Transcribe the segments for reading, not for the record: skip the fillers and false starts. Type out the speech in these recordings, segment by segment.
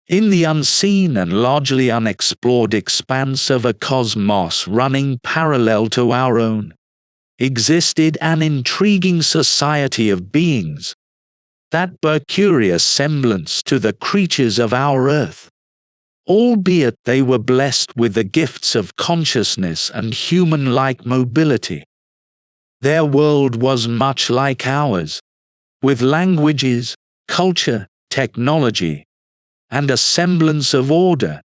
In the unseen and largely unexplored expanse of a cosmos running parallel to our own, existed an intriguing society of beings that bore curious semblance to the creatures of our earth, albeit they were blessed with the gifts of consciousness and human-like mobility. Their world was much like ours, with languages, culture, technology, and a semblance of order,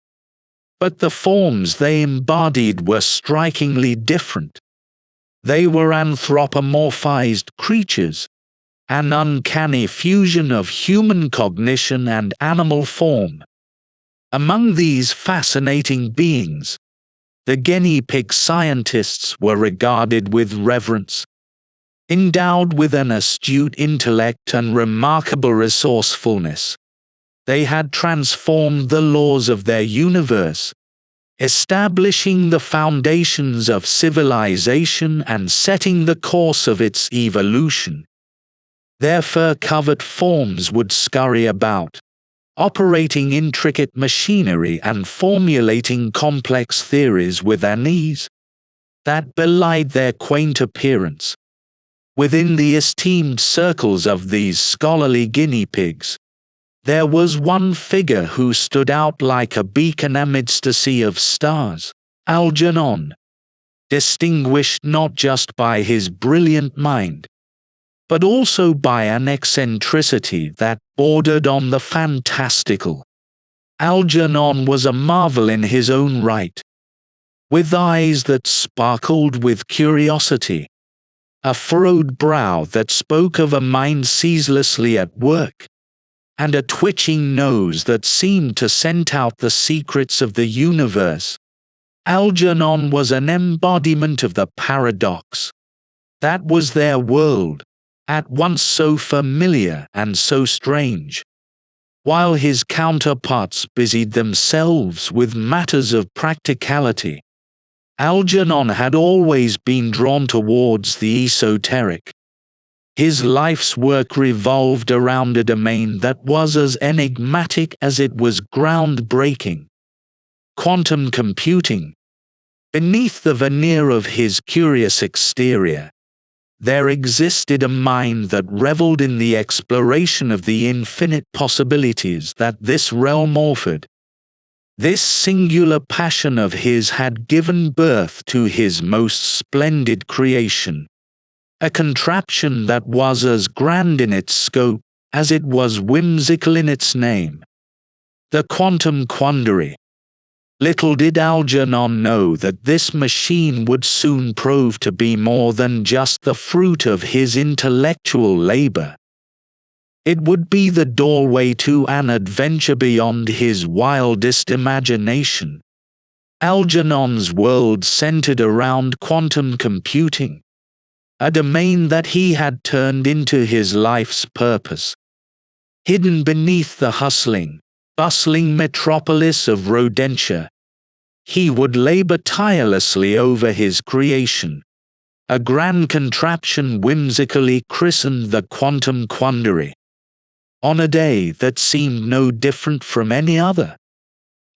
but the forms they embodied were strikingly different. They were anthropomorphized creatures, an uncanny fusion of human cognition and animal form. Among these fascinating beings, the guinea pig scientists were regarded with reverence. Endowed with an astute intellect and remarkable resourcefulness, they had transformed the laws of their universe, establishing the foundations of civilization and setting the course of its evolution. Their fur-covered forms would scurry about, operating intricate machinery and formulating complex theories with an ease that belied their quaint appearance. Within the esteemed circles of these scholarly guinea pigs, there was one figure who stood out like a beacon amidst a sea of stars, Algernon, distinguished not just by his brilliant mind, but also by an eccentricity that bordered on the fantastical. Algernon was a marvel in his own right, with eyes that sparkled with curiosity, a furrowed brow that spoke of a mind ceaselessly at work, and a twitching nose that seemed to scent out the secrets of the universe. Algernon was an embodiment of the paradox. That was their world, at once so familiar and so strange. While his counterparts busied themselves with matters of practicality, Algernon had always been drawn towards the esoteric. His life's work revolved around a domain that was as enigmatic as it was groundbreaking: quantum computing. Beneath the veneer of his curious exterior, there existed a mind that reveled in the exploration of the infinite possibilities that this realm offered. This singular passion of his had given birth to his most splendid creation, a contraption that was as grand in its scope as it was whimsical in its name: the quantum quandary. Little did Algernon know that this machine would soon prove to be more than just the fruit of his intellectual labor. It would be the doorway to an adventure beyond his wildest imagination. Algernon's world centered around quantum computing, a domain that he had turned into his life's purpose. Hidden beneath the hustling, bustling metropolis of Rodentia, he would labor tirelessly over his creation, a grand contraption whimsically christened the Quantum Quandary. On a day that seemed no different from any other,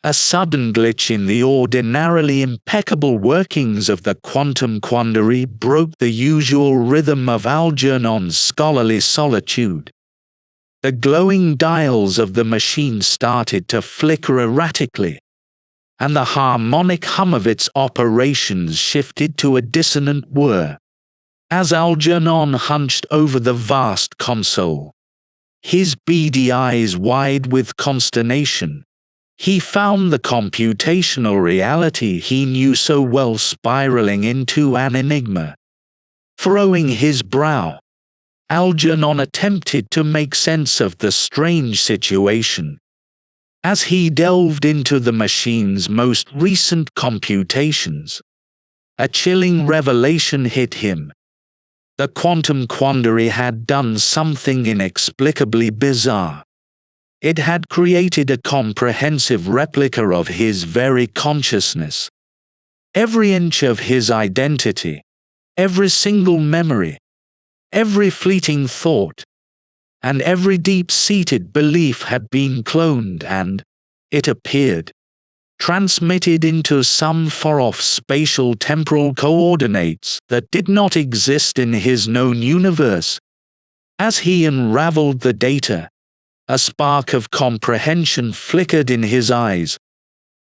a sudden glitch in the ordinarily impeccable workings of the Quantum Quandary broke the usual rhythm of Algernon's scholarly solitude. The glowing dials of the machine started to flicker erratically, and the harmonic hum of its operations shifted to a dissonant whir. As Algernon hunched over the vast console, his beady eyes wide with consternation, he found the computational reality he knew so well spiraling into an enigma. Furrowing his brow, Algernon attempted to make sense of the strange situation. As he delved into the machine's most recent computations, a chilling revelation hit him. The Quantum Quandary had done something inexplicably bizarre. It had created a comprehensive replica of his very consciousness. Every inch of his identity, every single memory, every fleeting thought, and every deep-seated belief had been cloned and, it appeared, transmitted into some far-off spatial temporal coordinates that did not exist in his known universe. As he unraveled the data, a spark of comprehension flickered in his eyes.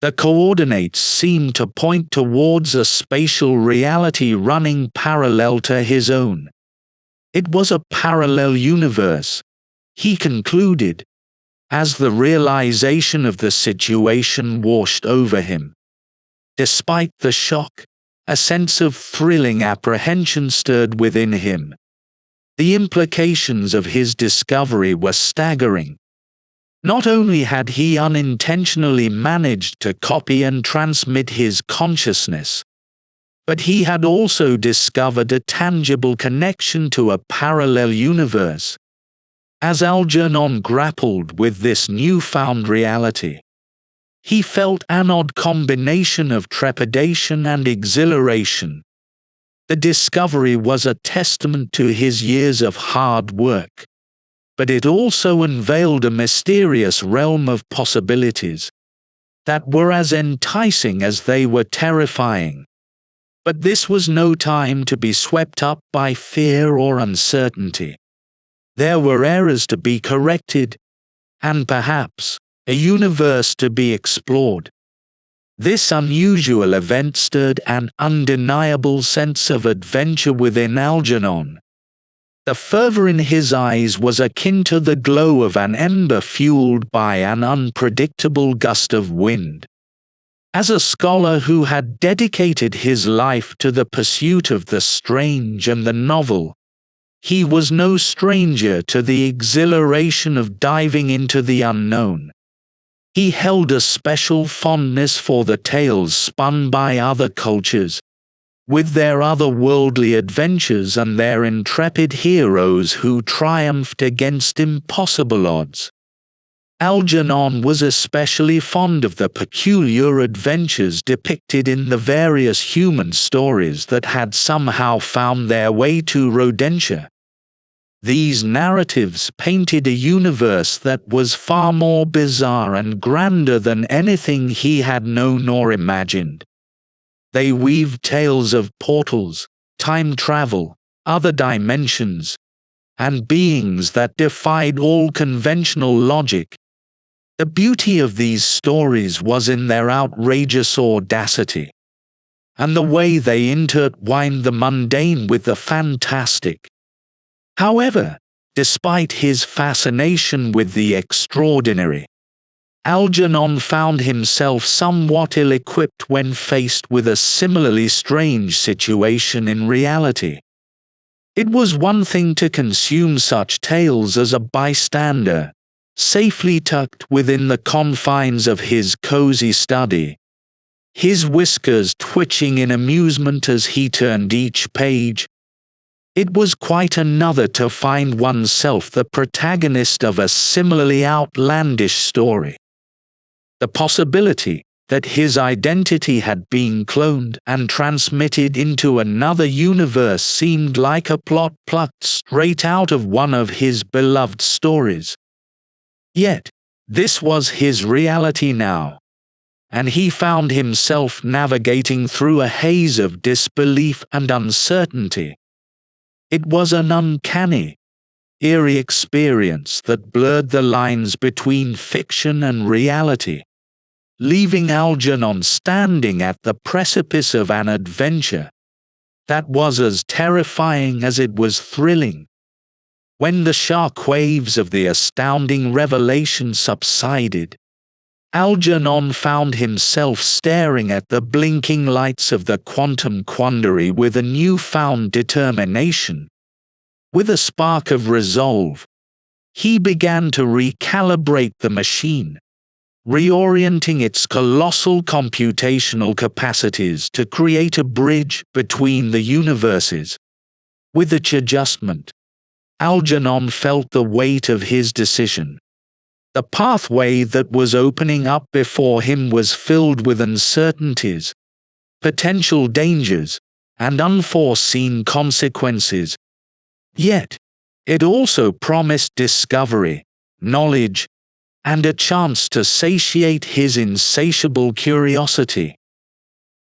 The coordinates seemed to point towards a spatial reality running parallel to his own. It was a parallel universe, he concluded, as the realization of the situation washed over him. Despite the shock, a sense of thrilling apprehension stirred within him. The implications of his discovery were staggering. Not only had he unintentionally managed to copy and transmit his consciousness, but he had also discovered a tangible connection to a parallel universe. As Algernon grappled with this newfound reality, he felt an odd combination of trepidation and exhilaration. The discovery was a testament to his years of hard work, but it also unveiled a mysterious realm of possibilities that were as enticing as they were terrifying. But this was no time to be swept up by fear or uncertainty. There were errors to be corrected, and perhaps a universe to be explored. This unusual event stirred an undeniable sense of adventure within Algernon. The fervor in his eyes was akin to the glow of an ember fueled by an unpredictable gust of wind. As a scholar who had dedicated his life to the pursuit of the strange and the novel, he was no stranger to the exhilaration of diving into the unknown. He held a special fondness for the tales spun by other cultures, with their otherworldly adventures and their intrepid heroes who triumphed against impossible odds. Algernon was especially fond of the peculiar adventures depicted in the various human stories that had somehow found their way to Rodentia. These narratives painted a universe that was far more bizarre and grander than anything he had known or imagined. They weaved tales of portals, time travel, other dimensions, and beings that defied all conventional logic. The beauty of these stories was in their outrageous audacity, and the way they intertwined the mundane with the fantastic. However, despite his fascination with the extraordinary, Algernon found himself somewhat ill-equipped when faced with a similarly strange situation in reality. It was one thing to consume such tales as a bystander, safely tucked within the confines of his cozy study, his whiskers twitching in amusement as he turned each page. It was quite another to find oneself the protagonist of a similarly outlandish story. The possibility that his identity had been cloned and transmitted into another universe seemed like a plot plucked straight out of one of his beloved stories. Yet, this was his reality now, and he found himself navigating through a haze of disbelief and uncertainty. It was an uncanny, eerie experience that blurred the lines between fiction and reality, leaving Algernon standing at the precipice of an adventure that was as terrifying as it was thrilling. When the shock waves of the astounding revelation subsided, Algernon found himself staring at the blinking lights of the quantum quandary with a newfound determination. With a spark of resolve, he began to recalibrate the machine, reorienting its colossal computational capacities to create a bridge between the universes. With each adjustment, Algernon felt the weight of his decision. The pathway that was opening up before him was filled with uncertainties, potential dangers, and unforeseen consequences. Yet, it also promised discovery, knowledge, and a chance to satiate his insatiable curiosity.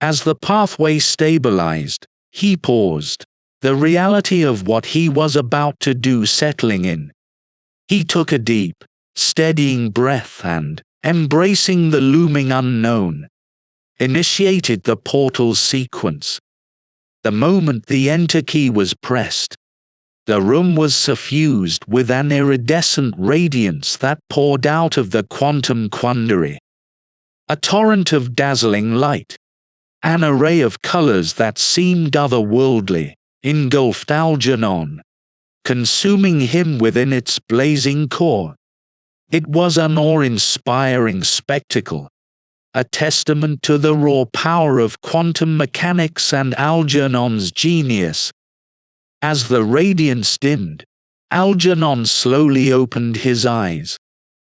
As the pathway stabilized, he paused, the reality of what he was about to do settling in. He took a deep, steadying breath and, embracing the looming unknown, initiated the portal sequence. The moment the enter key was pressed, the room was suffused with an iridescent radiance that poured out of the quantum quandary. A torrent of dazzling light, an array of colors that seemed otherworldly, engulfed Algernon, consuming him within its blazing core. It was an awe-inspiring spectacle, a testament to the raw power of quantum mechanics and Algernon's genius. As the radiance dimmed, Algernon slowly opened his eyes,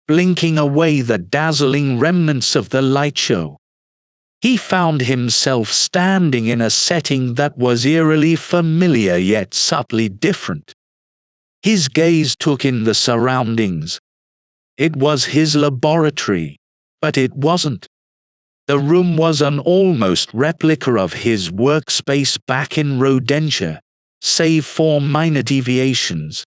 blinking away the dazzling remnants of the light show. He found himself standing in a setting that was eerily familiar yet subtly different. His gaze took in the surroundings. It was his laboratory, but it wasn't. The room was an almost replica of his workspace back in Rodentia, save for minor deviations.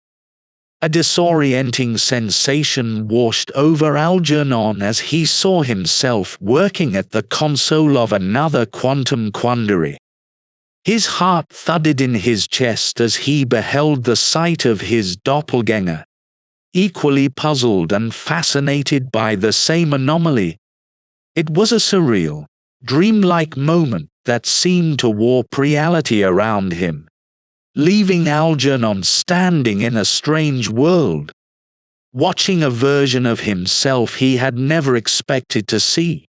A disorienting sensation washed over Algernon as he saw himself working at the console of another quantum quandary. His heart thudded in his chest as he beheld the sight of his doppelganger, equally puzzled and fascinated by the same anomaly. It was a surreal, dreamlike moment that seemed to warp reality around him, leaving Algernon standing in a strange world, watching a version of himself he had never expected to see.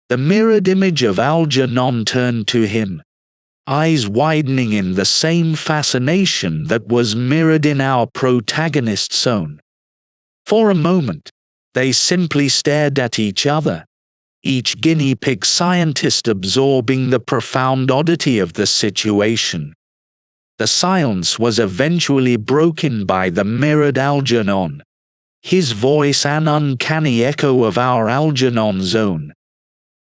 The mirrored image of Algernon turned to him, eyes widening in the same fascination that was mirrored in our protagonist's own. For a moment, they simply stared at each other, each guinea pig scientist absorbing the profound oddity of the situation. The silence was eventually broken by the mirrored Algernon, his voice an uncanny echo of our Algernon's own.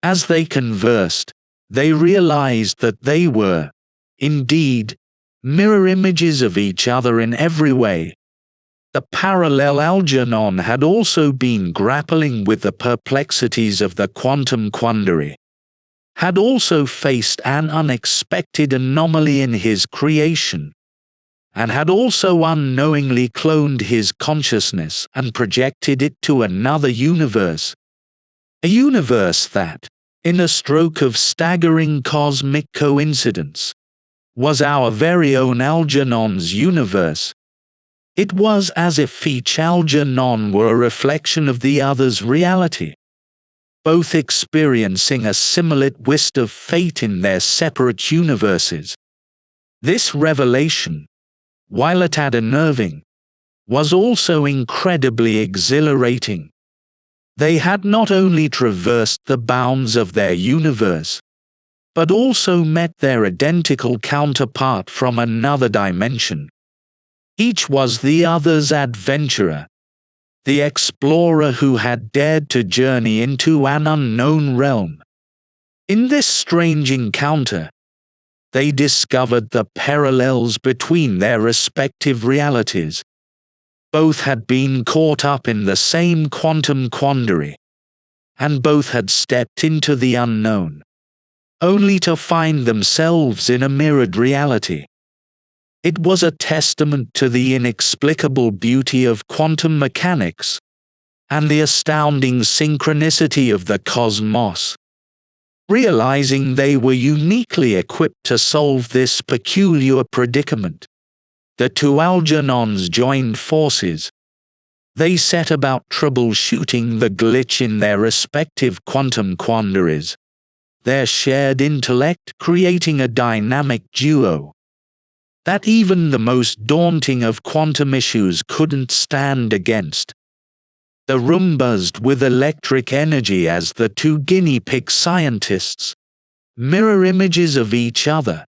As they conversed, they realized that they were, indeed, mirror images of each other in every way. The parallel Algernon had also been grappling with the perplexities of the quantum quandary, had also faced an unexpected anomaly in his creation, and had also unknowingly cloned his consciousness and projected it to another universe. A universe that, in a stroke of staggering cosmic coincidence, was our very own Algernon's universe. It was as if each Algernon were a reflection of the other's reality, both experiencing a similar twist of fate in their separate universes. This revelation, while it had unnerving, was also incredibly exhilarating. They had not only traversed the bounds of their universe, but also met their identical counterpart from another dimension. Each was the other's adventurer, the explorer who had dared to journey into an unknown realm. In this strange encounter, they discovered the parallels between their respective realities. Both had been caught up in the same quantum quandary, and both had stepped into the unknown, only to find themselves in a mirrored reality. It was a testament to the inexplicable beauty of quantum mechanics and the astounding synchronicity of the cosmos. Realizing they were uniquely equipped to solve this peculiar predicament, the two Algernons joined forces. They set about troubleshooting the glitch in their respective quantum quandaries, their shared intellect creating a dynamic duo that even the most daunting of quantum issues couldn't stand against. The room buzzed with electric energy as the two guinea pig scientists, mirror images of each other,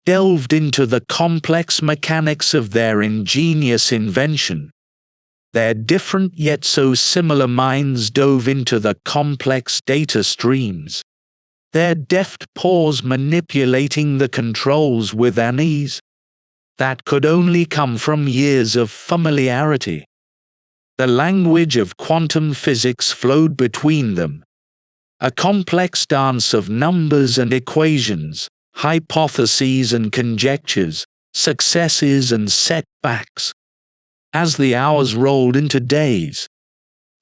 delved into the complex mechanics of their ingenious invention. Their different yet so similar minds dove into the complex data streams, their deft paws manipulating the controls with an ease that could only come from years of familiarity. The language of quantum physics flowed between them, a complex dance of numbers and equations, hypotheses and conjectures, successes and setbacks. As the hours rolled into days,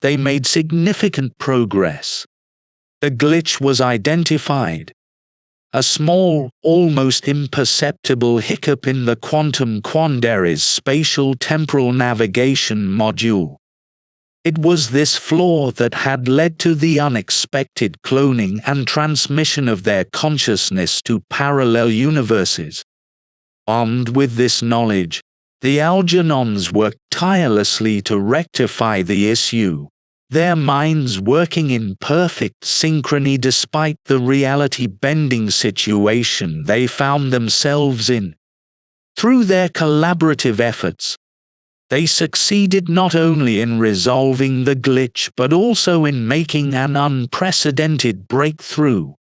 they made significant progress. The glitch was identified, a small, almost imperceptible hiccup in the quantum Quandary's spatial temporal navigation module. It was this flaw that had led to the unexpected cloning and transmission of their consciousness to parallel universes. Armed with this knowledge, the Algernons worked tirelessly to rectify the issue, their minds working in perfect synchrony despite the reality-bending situation they found themselves in. Through their collaborative efforts, they succeeded not only in resolving the glitch but also in making an unprecedented breakthrough.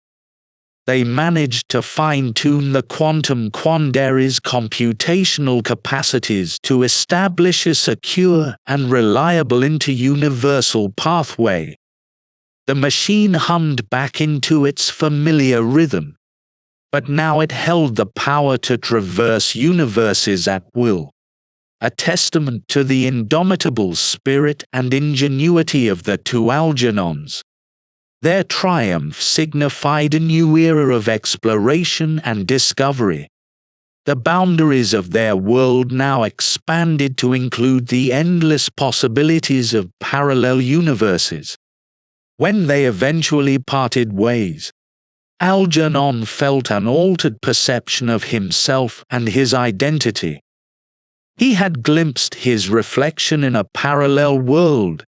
They managed to fine-tune the quantum Quandary's computational capacities to establish a secure and reliable inter-universal pathway. The machine hummed back into its familiar rhythm, but now it held the power to traverse universes at will, a testament to the indomitable spirit and ingenuity of the two Algernons. Their triumph signified a new era of exploration and discovery. The boundaries of their world now expanded to include the endless possibilities of parallel universes. When they eventually parted ways, Algernon felt an altered perception of himself and his identity. He had glimpsed his reflection in a parallel world,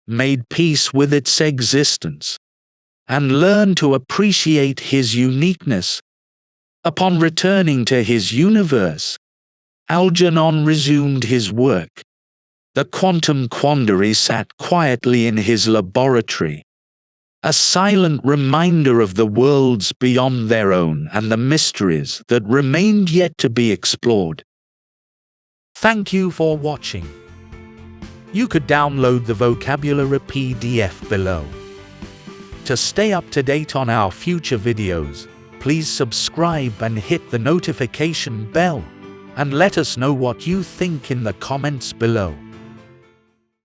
made peace with its existence, and learned to appreciate his uniqueness. Upon returning to his universe, Algernon resumed his work. The quantum Quandary sat quietly in his laboratory, a silent reminder of the worlds beyond their own and the mysteries that remained yet to be explored. Thank you for watching. You could download the vocabulary PDF below. To stay up to date on our future videos, please subscribe and hit the notification bell, and let us know what you think in the comments below.